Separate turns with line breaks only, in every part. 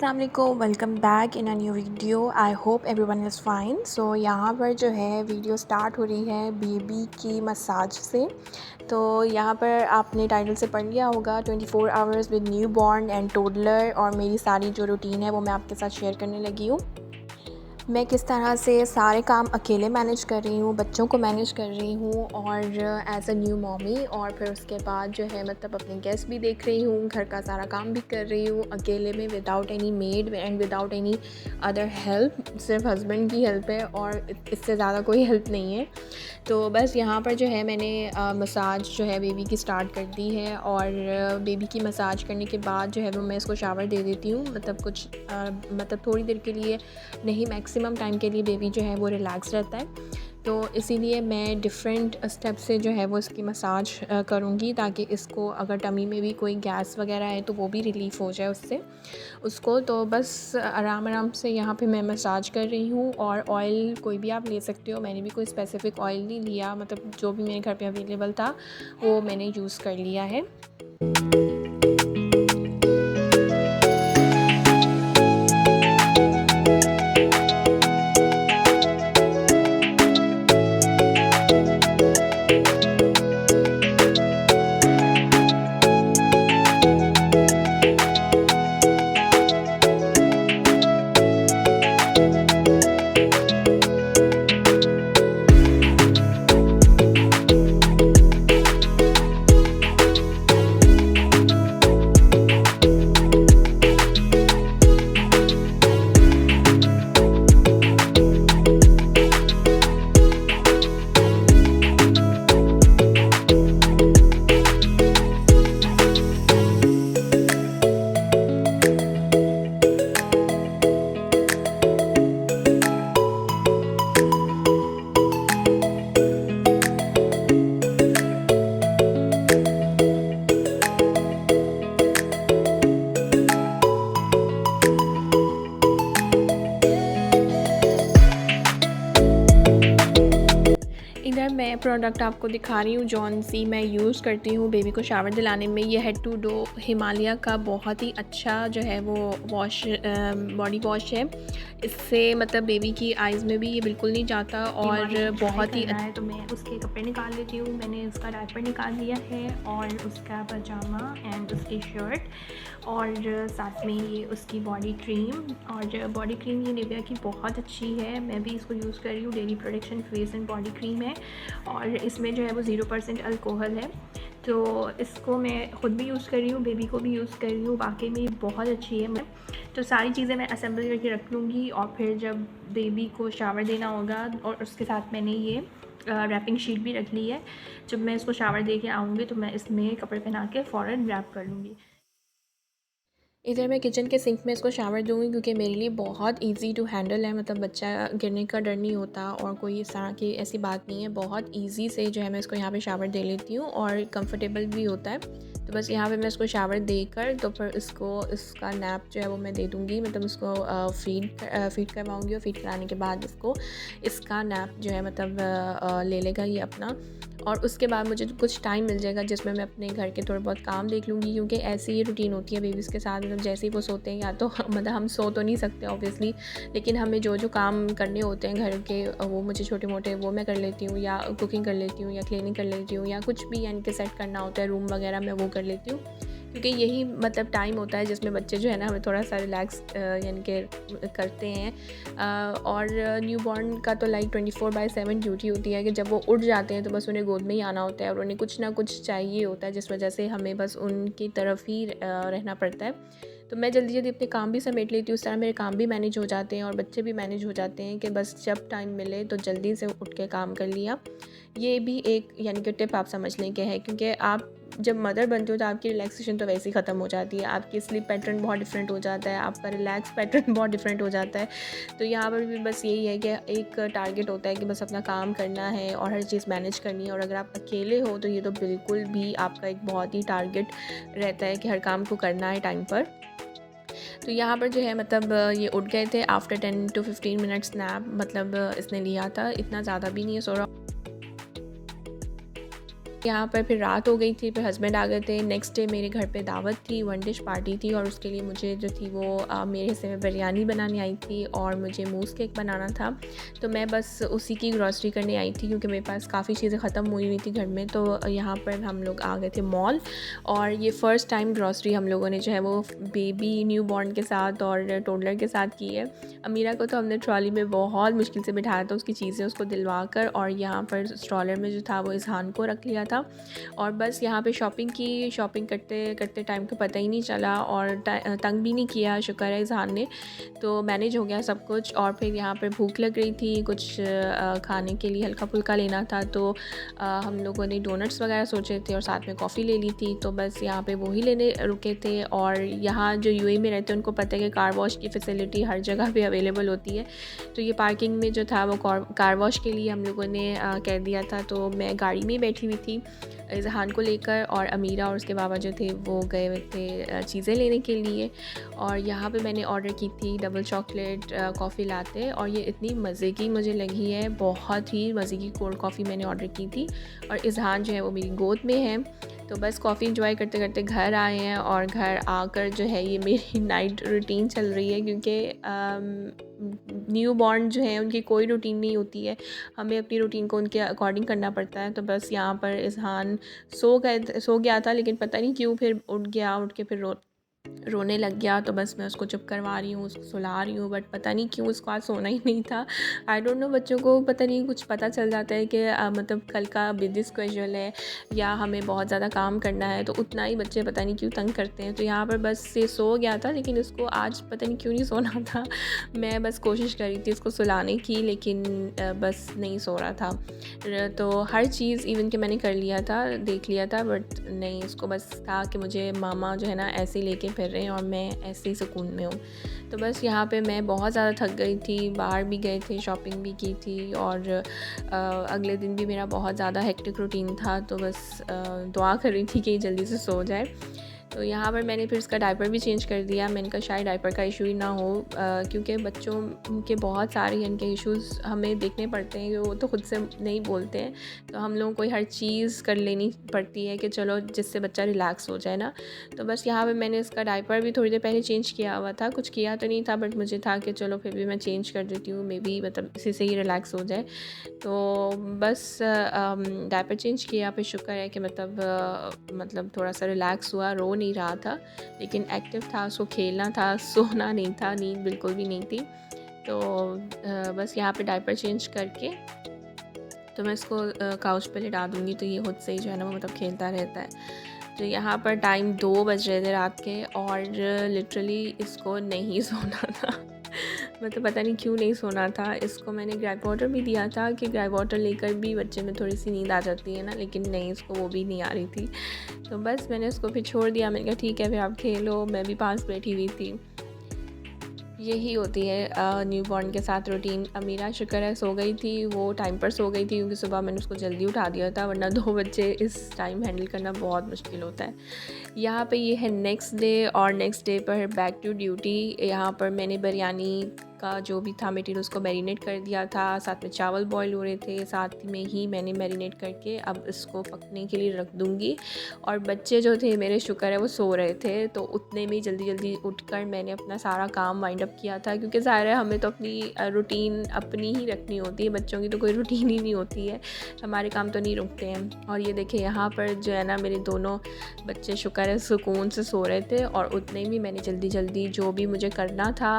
अस्सलाम वालेकुम, welcome back in a new video. I hope everyone is fine. So यहाँ पर जो है वीडियो स्टार्ट हो रही है बेबी की मसाज से। तो यहाँ पर आपने टाइटल से पढ़ लिया होगा 24 hours with new born and toddler, और मेरी सारी जो रूटीन है वो मैं आपके साथ शेयर करने लगी हूँ। मैं किस तरह से सारे काम अकेले मैनेज कर रही हूँ, बच्चों को मैनेज कर रही हूँ और एज़ अ न्यू मॉमी, और फिर उसके बाद जो है मतलब अपने गेस्ट भी देख रही हूँ, घर का सारा काम भी कर रही हूँ अकेले में, without any made and without any other help. सिर्फ हस्बैंड की हेल्प है और इससे ज़्यादा कोई हेल्प नहीं है। तो बस यहाँ पर जो है मैंने मसाज जो है बेबी की स्टार्ट कर दी है, और बेबी की मसाज करने के बाद जो है वो मैं इसको शावर दे देती हूँ। मतलब कुछ मतलब थोड़ी देर के लिए नहीं, मैक्सिमम टाइम के लिए बेबी जो है वो रिलैक्स रहता है। तो इसीलिए मैं डिफरेंट स्टेप से जो है वो इसकी मसाज करूँगी, ताकि इसको अगर टमी में भी कोई गैस वगैरह है तो वो भी रिलीफ़ हो जाए उसको। तो बस आराम आराम से यहाँ पे मैं मसाज कर रही हूँ। और ऑयल कोई भी आप ले सकते हो, मैंने भी कोई स्पेसिफ़िक ऑयल नहीं लिया, मतलब जो भी मेरे घर पे अवेलेबल था वो मैंने यूज़ कर लिया है। इधर मैं प्रोडक्ट आपको दिखा रही हूँ, जॉन सी मैं यूज़ करती हूँ बेबी को शावर दिलाने में। ये हेड टू डो हिमालय का बहुत ही अच्छा जो है वो बॉडी वॉश है। इससे मतलब बेबी की आइज़ में भी ये बिल्कुल नहीं जाता और बहुत ही है। तो मैं उसके कपड़े निकाल लेती हूँ। मैंने उसका डायपर निकाल लिया है और उसका पजामा एंड उसकी शर्ट, और साथ में ये उसकी बॉडी क्रीम। और बॉडी क्रीम ये निविया की बहुत अच्छी है, मैं भी इसको यूज़ कर रही हूँ। Daily production face and body cream है और इसमें जो है वो 0% अल्कोहल है। तो इसको मैं ख़ुद भी यूज़ कर रही हूँ, बेबी को भी यूज़ कर रही हूँ। वाकई में ये बहुत अच्छी है। मैं तो सारी चीज़ें मैं असेंबल करके रख लूँगी, और फिर जब बेबी को शावर देना होगा, और उसके साथ मैंने ये रैपिंग शीट भी रख ली है। जब मैं इसको शावर दे के आऊँगी तो मैं इसमें कपड़े पहना के फ़ौरन रैप कर लूँगी। इधर मैं किचन के सिंक में इसको शावर दूँगी, क्योंकि मेरे लिए बहुत इजी टू हैंडल है। मतलब बच्चा गिरने का डर नहीं होता और कोई इस तरह की ऐसी बात नहीं है। बहुत इजी से जो है मैं इसको यहाँ पे शावर दे लेती हूँ और कंफर्टेबल भी होता है। तो बस यहाँ पे मैं इसको शावर देकर तो फिर इसका नैप जो है वो मैं दे दूँगी। मतलब इसको फीड करवाऊँगी, और फीड कराने के बाद इसका नैप जो है मतलब ले लेगा ये अपना। और उसके बाद मुझे कुछ टाइम मिल जाएगा जिसमें मैं अपने घर के थोड़े बहुत काम देख लूँगी, क्योंकि ऐसी ही रूटीन होती है बेबीज़ के साथ। मतलब जैसे ही वो सोते हैं, या तो मतलब हम सो तो नहीं सकते ऑब्वियसली, लेकिन हमें जो जो काम करने होते हैं घर के, वो मुझे छोटे मोटे वो मैं कर लेती हूँ, या कुकिंग कर लेती हूँ, या क्लीनिंग कर लेती हूँ, या कुछ भी यानी कि सेट करना होता है रूम वगैरह, मैं वो कर लेती हूँ। क्योंकि यही मतलब टाइम होता है जिसमें बच्चे जो है ना हमें थोड़ा सा रिलैक्स यानी कि करते हैं। और न्यू बॉर्न का तो लाइक 24/7 ड्यूटी होती है कि जब वो उठ जाते हैं तो बस उन्हें गोद में ही आना होता है, और उन्हें कुछ ना कुछ चाहिए होता है, जिस वजह से हमें बस उनकी तरफ ही रहना पड़ता है। तो मैं जल्दी जल्दी अपने काम भी समेट लेती हूँ, उस तरह मेरे काम भी मैनेज हो जाते हैं और बच्चे भी मैनेज हो जाते हैं कि बस जब टाइम मिले तो जल्दी से उठ के काम कर लिया। ये भी एक यानी कि टिप आप समझ लें कि है, क्योंकि आप जब मदर बनते हो तो आपकी रिलैक्सेशन तो वैसे ही ख़त्म हो जाती है। आपकी स्लीप पैटर्न बहुत डिफरेंट हो जाता है, आपका रिलैक्स पैटर्न बहुत डिफरेंट हो जाता है। तो यहाँ पर भी बस यही है कि एक टारगेट होता है कि बस अपना काम करना है और हर चीज़ मैनेज करनी है। और अगर आप अकेले हो तो ये तो बिल्कुल भी आपका एक बहुत ही टारगेट रहता है कि हर काम को करना है टाइम पर। तो यहाँ पर जो है मतलब ये उठ गए थे आफ्टर 10 to 15 मिनट्स नैप, मतलब इसने लिया था, इतना ज़्यादा भी नहीं है सो रहा। यहाँ पर फिर रात हो गई थी, फिर हस्बैंड आ गए थे। नेक्स्ट डे मेरे घर पे दावत थी, 1 डिश पार्टी थी और उसके लिए मुझे जो थी वो मेरे हिस्से में बिरयानी बनानी आई थी और मुझे मूज़ केक बनाना था। तो मैं बस उसी की ग्रॉसरी करने आई थी क्योंकि मेरे पास काफ़ी चीज़ें ख़त्म हुई हुई थी घर में। तो यहाँ पर हम लोग आ गए थे मॉल और ये फ़र्स्ट टाइम ग्रॉसरी हम लोगों ने जो है वो बेबी न्यू बॉर्न के साथ और टोडलर के साथ की है। अमीरा को तो हमने ट्रॉली में बहुत मुश्किल से बिठाया था, उसकी चीज़ें उसको दिलवा कर, और यहाँ पर स्ट्रॉलर में जो था वो इज़हान को रख लिया था। और बस यहाँ पे शॉपिंग की, शॉपिंग करते करते टाइम का पता ही नहीं चला और तंग भी नहीं किया, शुक्र है इज़हान ने। तो मैनेज हो गया सब कुछ। और फिर यहाँ पर भूख लग रही थी, कुछ खाने के लिए हल्का फुल्का लेना था, तो हम लोगों ने डोनट्स वगैरह सोचे थे और साथ में कॉफ़ी ले ली थी। तो बस यहाँ पे वही लेने रुके थे। और यहाँ जो यूएई में रहते हैं उनको पता है कि कार वॉश की फ़ैसिलिटी हर जगह पे अवेलेबल होती है। तो ये पार्किंग में जो था वो कार वॉश के लिए हम लोगों ने कह दिया था। तो मैं गाड़ी में ही बैठी हुई थी इज़हान को लेकर, और अमीरा और उसके बाबा जो थे वो गए हुए थे चीज़ें लेने के लिए। और यहाँ पे मैंने ऑर्डर की थी डबल चॉकलेट कॉफ़ी लाते, और ये इतनी मज़े की मुझे लगी है, बहुत ही मज़े की कोल्ड कॉफ़ी मैंने ऑर्डर की थी। और इज़हान जो है वो मेरी गोद में है। तो बस कॉफ़ी इंजॉय करते करते घर आए हैं, और घर आकर जो है ये मेरी नाइट रूटीन चल रही है क्योंकि न्यू बॉर्न जो है उनकी कोई रूटीन नहीं होती है, हमें अपनी रूटीन को उनके अकॉर्डिंग करना पड़ता है। तो बस यहाँ पर इज़हान सो गया था, लेकिन पता नहीं क्यों फिर उठ के फिर रोने लग गया। तो बस मैं उसको चुप करवा रही हूँ, उसको सुला रही हूँ, बट पता नहीं क्यों उसको आज सोना ही नहीं था। आई डोंट नो, बच्चों को पता नहीं कुछ पता चल जाता है कि मतलब कल का बिज़ी स्केड्यूल है या हमें बहुत ज़्यादा काम करना है, तो उतना ही बच्चे पता नहीं क्यों तंग करते हैं। तो यहाँ पर बस ये सो गया था, लेकिन इसको आज पता नहीं क्यों नहीं सोना था। मैं बस कोशिश कर रही थी इसको सुलाने की, लेकिन बस नहीं सो रहा था। तो हर चीज़ इवन कि मैंने कर लिया था, देख लिया था, बट नहीं, इसको बस था कि मुझे मामा जो है ना ऐसे ही लेके फिर रहे हैं और मैं ऐसे ही सुकून में हूँ। तो बस यहाँ पे मैं बहुत ज़्यादा थक गई थी, बाहर भी गए थे, शॉपिंग भी की थी, और अगले दिन भी मेरा बहुत ज़्यादा हेक्टिक रूटीन था। तो बस दुआ कर रही थी कि जल्दी से सो जाए। तो यहाँ पर मैंने फिर इसका डायपर भी चेंज कर दिया। मैंने कहा शायद डायपर का इशू ही ना हो, क्योंकि बच्चों के बहुत सारे इनके इश्यूज़ हमें देखने पड़ते हैं, वो तो ख़ुद से नहीं बोलते हैं। तो हम लोगों को हर चीज़ कर लेनी पड़ती है कि चलो जिससे बच्चा रिलैक्स हो जाए ना। तो बस यहाँ पे मैंने इसका डायपर भी थोड़ी देर पहले चेंज किया हुआ था, कुछ किया तो नहीं था, बट मुझे था कि चलो फिर भी मैं चेंज कर देती हूँ, मे बी मतलब इसी से ही रिलैक्स हो जाए। तो बस डायपर चेंज किया, फिर शुक्र है कि मतलब थोड़ा सा रिलैक्स हुआ, रो नहीं रहा था, लेकिन एक्टिव था, उसको खेलना था, सोना नहीं था, नींद बिल्कुल भी नहीं थी। तो बस यहाँ पे डायपर चेंज करके तो मैं इसको काउच पे लिटा दूँगी, तो ये खुद से ही जो है ना वो मतलब खेलता रहता है। तो यहाँ पर टाइम 2 बज रहे थे रात के, और लिटरली इसको नहीं सोना था। मतलब पता नहीं क्यों नहीं सोना था। इसको मैंने ग्रैब वाटर भी दिया था कि ग्रैब वाटर लेकर भी बच्चे में थोड़ी सी नींद आ जाती है ना, लेकिन नहीं, इसको वो भी नहीं आ रही थी। तो बस मैंने उसको फिर छोड़ दिया, मैंने कहा ठीक है फिर आप खेलो, मैं भी पास बैठी हुई थी। यही होती है न्यू बॉर्न के साथ रूटीन। अमीरा शुक्र है सो गई थी, वो टाइम पर सो गई थी क्योंकि सुबह मैंने उसको जल्दी उठा दिया था, वरना 2 बच्चे इस टाइम हैंडल करना बहुत मुश्किल होता है। यहाँ पे ये है नेक्स्ट डे, और नेक्स्ट डे पर बैक टू ड्यूटी। यहाँ पर मैंने बिरयानी का जो भी था मटेरियल उसको मैरिनेट कर दिया था, साथ में चावल बॉईल हो रहे थे, साथ में ही मैंने मैरिनेट करके अब इसको पकने के लिए रख दूँगी। और बच्चे जो थे मेरे शुक्र है वो सो रहे थे, तो उतने में जल्दी जल्दी उठकर मैंने अपना सारा काम वाइंड अप किया था, क्योंकि ज़ाहिर है हमें तो अपनी रूटीन अपनी ही रखनी होती है, बच्चों की तो कोई रूटीन ही नहीं होती है, हमारे काम तो नहीं रुकते हैं। और ये देखिए यहाँ पर जो है ना मेरे दोनों बच्चे शुक्र है सुकून से सो रहे थे, और उतने में मैंने जल्दी जल्दी जो भी मुझे करना था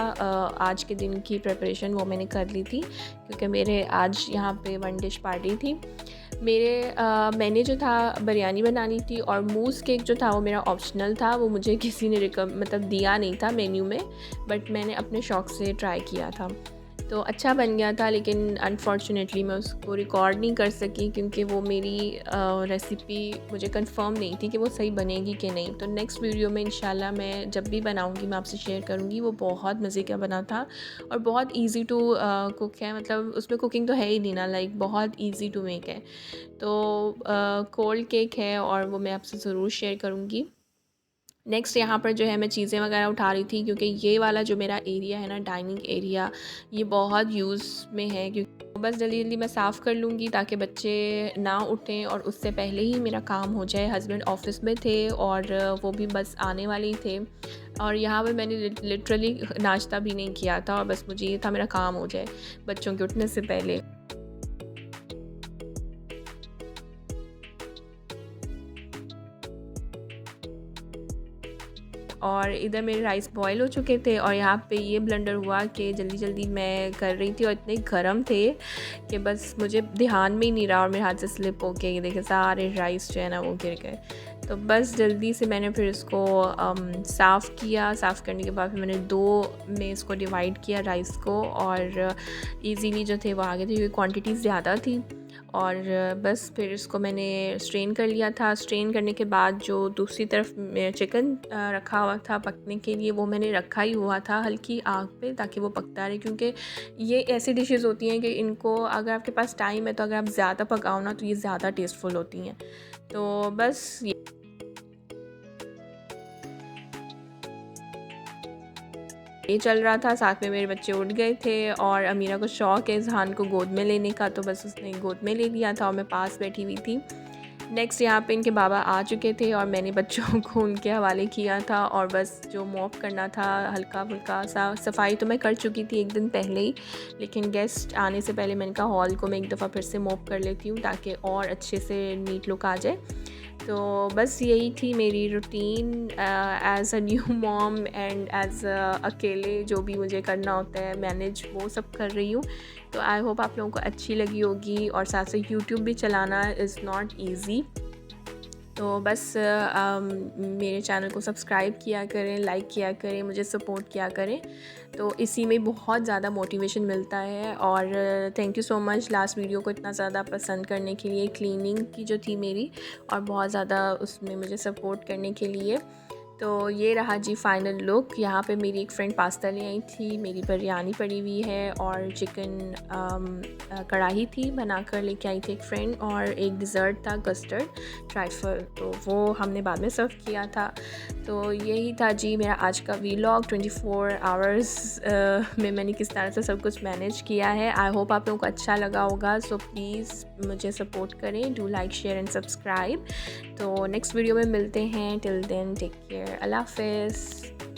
आज के दिन की प्रिपरेशन वो मैंने कर ली थी, क्योंकि मेरे आज यहाँ पे 1 डिश पार्टी थी। मैंने जो था बिरयानी बनानी थी, और मूज़ केक जो था वो मेरा ऑप्शनल था, वो मुझे किसी ने मतलब दिया नहीं था मेन्यू में, बट मैंने अपने शौक़ से ट्राई किया था, तो अच्छा बन गया था। लेकिन अनफॉर्चुनेटली मैं उसको रिकॉर्ड नहीं कर सकी, क्योंकि वो मेरी रेसिपी मुझे कंफर्म नहीं थी कि वो सही बनेगी कि नहीं। तो नेक्स्ट वीडियो में इंशाल्लाह मैं जब भी बनाऊंगी मैं आपसे शेयर करूंगी। वो बहुत मज़े का बना था, और बहुत इजी टू कुक है, मतलब उसमें कुकिंग तो है ही नहीं ना, लाइक बहुत इजी टू मेक है। तो कोल्ड केक है, और वो मैं आपसे ज़रूर शेयर करूँगी। नेक्स्ट यहाँ पर जो है मैं चीज़ें वगैरह उठा रही थी, क्योंकि ये वाला जो मेरा एरिया है ना, डाइनिंग एरिया, ये बहुत यूज़ में है। क्योंकि बस जल्दी जल्दी मैं साफ़ कर लूँगी ताकि बच्चे ना उठें और उससे पहले ही मेरा काम हो जाए। हस्बैंड ऑफिस में थे और वो भी बस आने वाले ही थे, और यहाँ पर मैंने लिटरली नाश्ता भी नहीं किया था, और बस मुझे ये था मेरा काम हो जाए बच्चों के उठने से पहले। और इधर मेरे राइस बॉयल हो चुके थे, और यहाँ पे ये ब्लंडर हुआ कि जल्दी जल्दी मैं कर रही थी और इतने गर्म थे कि बस मुझे ध्यान में ही नहीं रहा, और मेरे हाथ से स्लिप हो के ये देखे सारे राइस जो है ना वो गिर गए। तो बस जल्दी से मैंने फिर इसको साफ़ किया। साफ़ करने के बाद फिर मैंने 2 में इसको डिवाइड किया राइस को, और इजीली जो थे वो आ गए थे, क्योंकि क्वांटिटी ज़्यादा थी। और बस फिर इसको मैंने स्ट्रेन कर लिया था। स्ट्रेन करने के बाद जो दूसरी तरफ चिकन रखा हुआ था पकने के लिए, वो मैंने रखा ही हुआ था हल्की आग पे, ताकि वो पकता रहे। क्योंकि ये ऐसी डिशेस होती हैं कि इनको अगर आपके पास टाइम है तो अगर आप ज़्यादा पकाओ ना तो ये ज़्यादा टेस्टफुल होती हैं। तो बस ये चल रहा था, साथ में मेरे बच्चे उठ गए थे, और अमीरा को शौक़ है ज़हान को गोद में लेने का, तो बस उसने गोद में ले लिया था और मैं पास बैठी हुई थी। नेक्स्ट यहाँ पे इनके बाबा आ चुके थे और मैंने बच्चों को उनके हवाले किया था, और बस जो मॉप करना था हल्का फुल्का सा, सफाई तो मैं कर चुकी थी एक दिन पहले ही, लेकिन गेस्ट आने से पहले मैंने कहा हॉल को मैं एक दफ़ा फिर से मॉप कर लेती हूँ ताकि और अच्छे से नीट लुक आ जाए। तो बस यही थी मेरी routine as a new mom, and as अकेले जो भी मुझे करना होता है मैनेज, वो सब कर रही हूँ। तो आई होप आप लोगों को अच्छी लगी होगी, और साथ साथ यूट्यूब भी चलाना इज़ नॉट ईज़ी। तो बस मेरे चैनल को सब्सक्राइब किया करें, लाइक किया करें, मुझे सपोर्ट किया करें, तो इसी में बहुत ज़्यादा मोटिवेशन मिलता है। और thank you so much last video को इतना ज़्यादा पसंद करने के लिए, क्लीनिंग की जो थी मेरी, और बहुत ज़्यादा उसमें मुझे सपोर्ट करने के लिए। तो ये रहा जी फाइनल लुक। यहाँ पे मेरी एक फ्रेंड पास्ता ले आई थी, मेरी बिरयानी पड़ी हुई है, और चिकन कढ़ाई थी बनाकर लेके आई थी एक फ्रेंड, और एक डिज़र्ट था कस्टर्ड ट्राइफल, तो वो हमने बाद में सर्व किया था। तो यही था जी मेरा आज का वीलॉग। 24 आवर्स में मैंने किस तरह से सब कुछ मैनेज किया है। आई होप आप लोगों को अच्छा लगा होगा। सो प्लीज़ मुझे सपोर्ट करें, do like share and subscribe. तो नेक्स्ट वीडियो में मिलते हैं, टिल देन टेक केयर, अल्लाह हाफ़िज़।